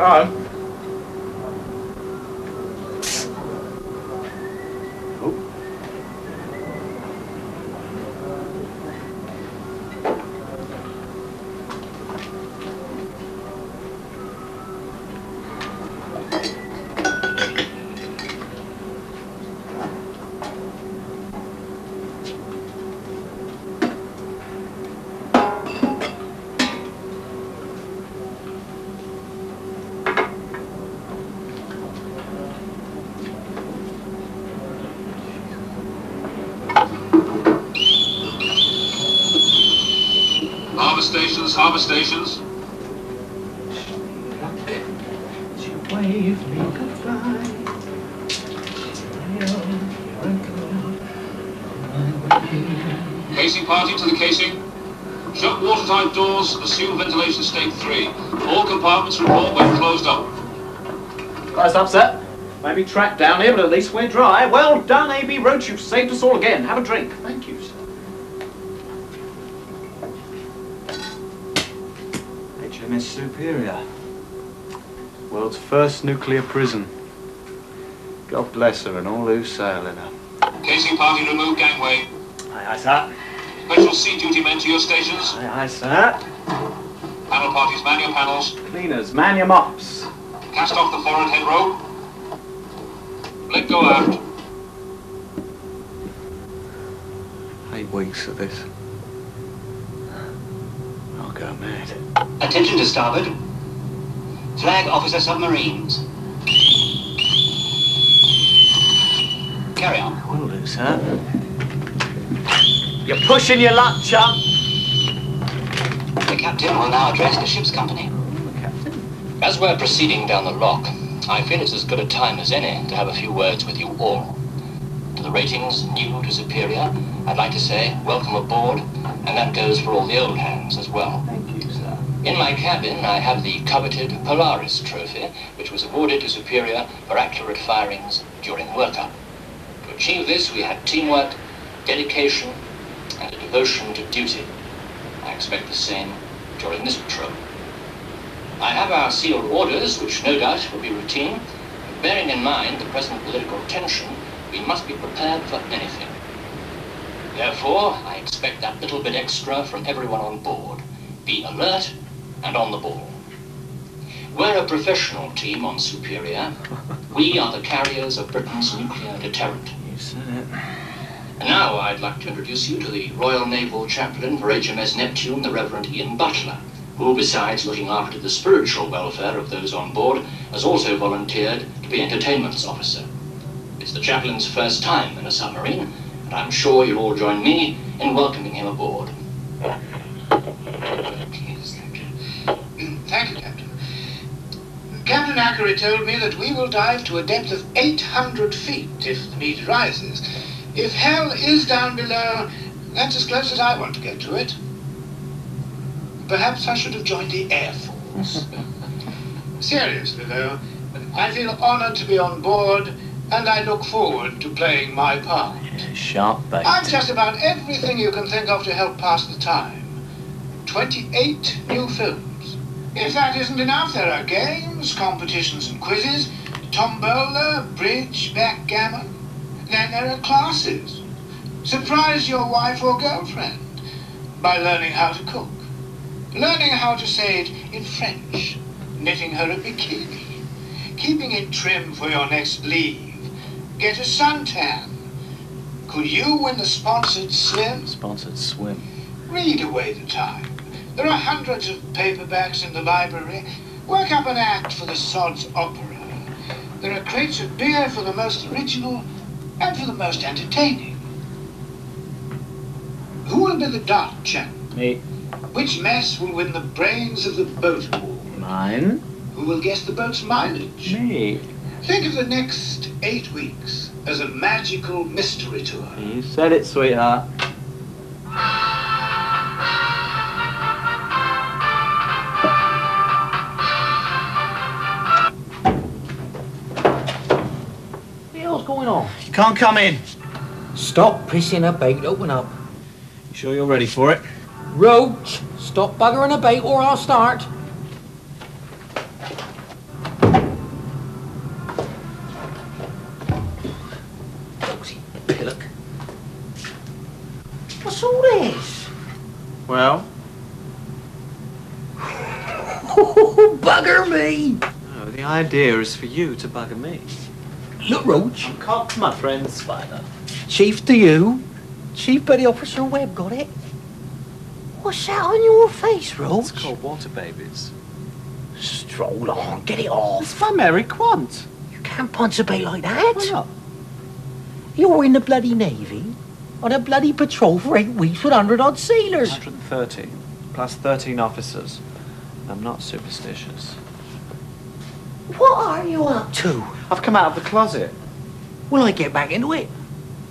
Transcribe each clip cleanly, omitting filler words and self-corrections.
home. Harbour stations. Wave me goodbye. Casing party to the casing. Shut watertight doors, assume ventilation state 3. All compartments report when closed up. First upset. Maybe track down here, but at least we're dry. Well done, AB Roach. You've saved us all again. Have a drink. Thank you, sir. HMS Superior. World's first nuclear prison. God bless her and all who sail in her. Casing party remove gangway. Aye, aye, sir. Special sea duty men to your stations. Aye, aye, sir. Panel parties man your panels. Cleaners, man your mops. Cast off the forward head rope. Let go aft. 8 weeks of this. I'll go mad. Attention to starboard. Flag officer submarines. Carry on. Will do, sir. You're pushing your luck, chum. The captain will now address the ship's company. Captain? As we're proceeding down the lock, I feel it's as good a time as any to have a few words with you all. To the ratings new to Superior, I'd like to say welcome aboard, and that goes for all the old hands as well. Thank you, sir. In my cabin, I have the coveted Polaris trophy, which was awarded to Superior for accurate firings during workup. To achieve this, we had teamwork, dedication, and a devotion to duty. I expect the same during this patrol. I have our sealed orders, which no doubt will be routine. Bearing in mind the present political tension, we must be prepared for anything. Therefore, I expect that little bit extra from everyone on board. Be alert and on the ball. We're a professional team on Superior. We are the carriers of Britain's nuclear deterrent. You said it. And now I'd like to introduce you to the Royal Naval Chaplain for HMS Neptune, the Reverend Ian Butler, who, besides looking after the spiritual welfare of those on board, has also volunteered to be entertainment's officer. It's the chaplain's first time in a submarine, and I'm sure you'll all join me in welcoming him aboard. Thank you, Captain. Captain Ackery told me that we will dive to a depth of 800 feet if the need arises. If hell is down below, that's as close as I want to get to it. Perhaps I should have joined the Air Force. Seriously, though, I feel honored to be on board, and I look forward to playing my part. Sharp bait. I've just about everything you can think of to help pass the time. 28 new films. If that isn't enough, there are games, competitions and quizzes, tombola, bridge, backgammon. Then there are classes. Surprise your wife or girlfriend by learning how to cook, learning how to say it in French, knitting her a bikini, keeping it trim for your next leave, get a suntan. Could you win the sponsored swim? Sponsored swim. Read away the time. There are hundreds of paperbacks in the library. Work up an act for the Sod's Opera. There are crates of beer for the most original and for the most entertaining. Who will be the dart champ? Me. Which mess will win the brains of the boat ball? Mine. Who will guess the boat's mileage? Me. Think of the next 8 weeks as a magical mystery tour. You said it, sweetheart. What's going on? You can't come in. Stop pressing a bait to open up. You sure you're ready for it? Roach, stop buggering a bait or I'll start. What's all this? Well? Bugger me! No, the idea is for you to bugger me. Look, Roach. I'm cocked, my friend Spider. Chief to you. Chief Petty Officer Webb got it. What's that on your face, Roach? It's called water babies. Stroll on, get it off. It's from Eric Quant. You can't punch a bait like that. Why not? You're in the bloody Navy, on a bloody patrol for 8 weeks with 100-odd sailors. 130, plus 13 officers. I'm not superstitious. What are you up to? I've come out of the closet. Will I get back into it?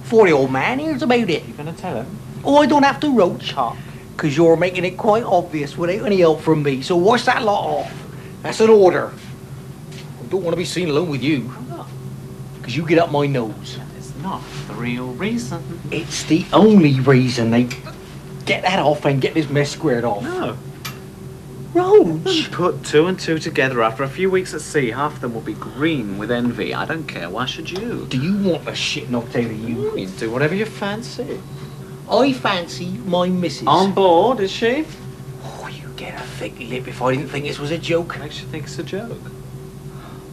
Before the old man hears about it. You gonna tell him? Oh, I don't have to, Roach. Cock. Because you're making it quite obvious without any help from me, so wash that lot off. That's an order. I don't want to be seen alone with you. I'm not. Because you get up my nose. It's not the real reason. It's the only reason they... Get that off and get this mess squared off. No. Roach! Put 2 and 2 together. After a few weeks at sea, half of them will be green with envy. I don't care. Why should you? Do you want the shit knocked out of you? You can do whatever you fancy. I fancy my missus. On board, is she? Oh, you get a thick lip if I didn't think this was a joke. Makes you think it's a joke.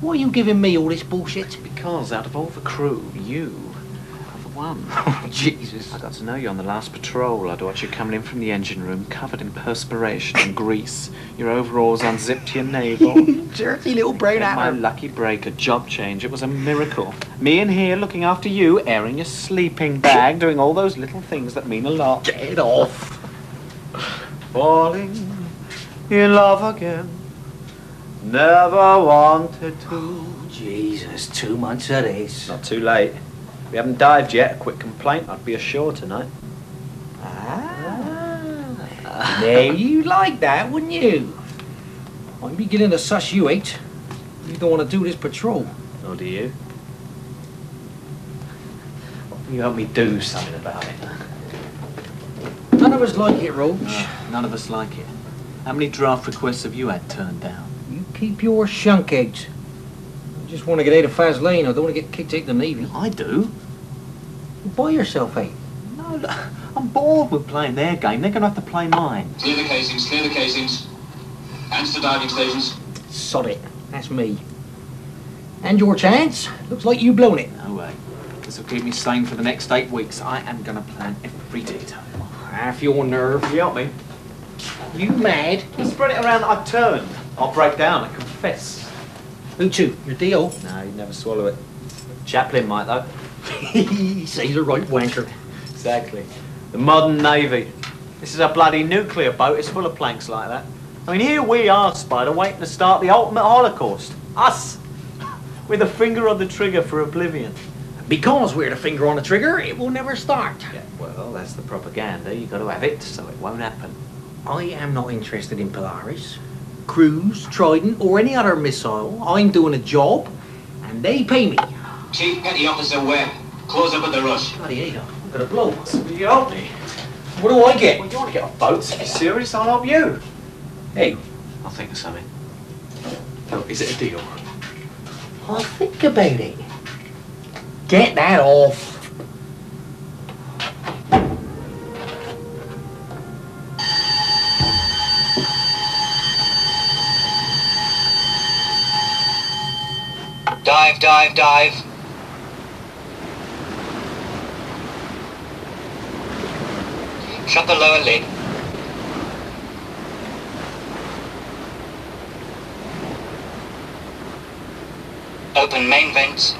Why are you giving me all this bullshit? Because out of all the crew, you are the one. Oh, Jesus. I got to know you on the last patrol. I'd watch you coming in from the engine room, covered in perspiration and grease. Your overalls unzipped to your navel. Dirty little brown My apple. lucky break, a job change. It was a miracle. Me in here looking after you, airing your sleeping bag, doing all those little things that mean a lot. Get off. Falling in love again. Never wanted to. Jesus, 2 months of this. Not too late. We haven't dived yet. A quick complaint. I'd be ashore tonight. Now you like that, wouldn't you? I'm beginning to suss you out. You don't want to do this patrol. Or do you? You help me do something about it. None of us like it, Roach. No, none of us like it. How many draft requests have you had turned down? You keep your shunk eggs. I just want to get out of Faz Lane. I don't want to get kicked out of the Navy. I do. Buy yourself out. No, look, I'm bored with playing their game. They're going to have to play mine. Clear the casings, clear the casings. Hands to diving stations. Sod it. That's me. And your chance? Looks like you've blown it. No way. This will keep me sane for the next 8 weeks. I am going to plan every detail. Half your nerve. You help me? You mad? Spread it around that I've turned. I'll break down and confess. Who to? Your deal? No, you'd never swallow it. Chaplin might, though. He's a right wanker. Exactly. The modern Navy. This is a bloody nuclear boat. It's full of planks like that. I mean, here we are, Spider, waiting to start the ultimate holocaust. Us! With a finger on the trigger for oblivion. Because we're the finger on the trigger, it will never start. Yeah, well, that's the propaganda. You've got to have it, so it won't happen. I am not interested in Polaris, Cruise, Trident, or any other missile. I'm doing a job, and they pay me. Chief Petty Officer Webb. Close up at the rush. Bloody hell, I'm gonna blow. You help me. What do I get? Well, you want to get off boats? If you're serious, I'll help you. Hey, I'll think of something. Oh, is it a deal? I'll think about it. Get that off. Dive, dive, dive. Shut the lower lid. Open main vents.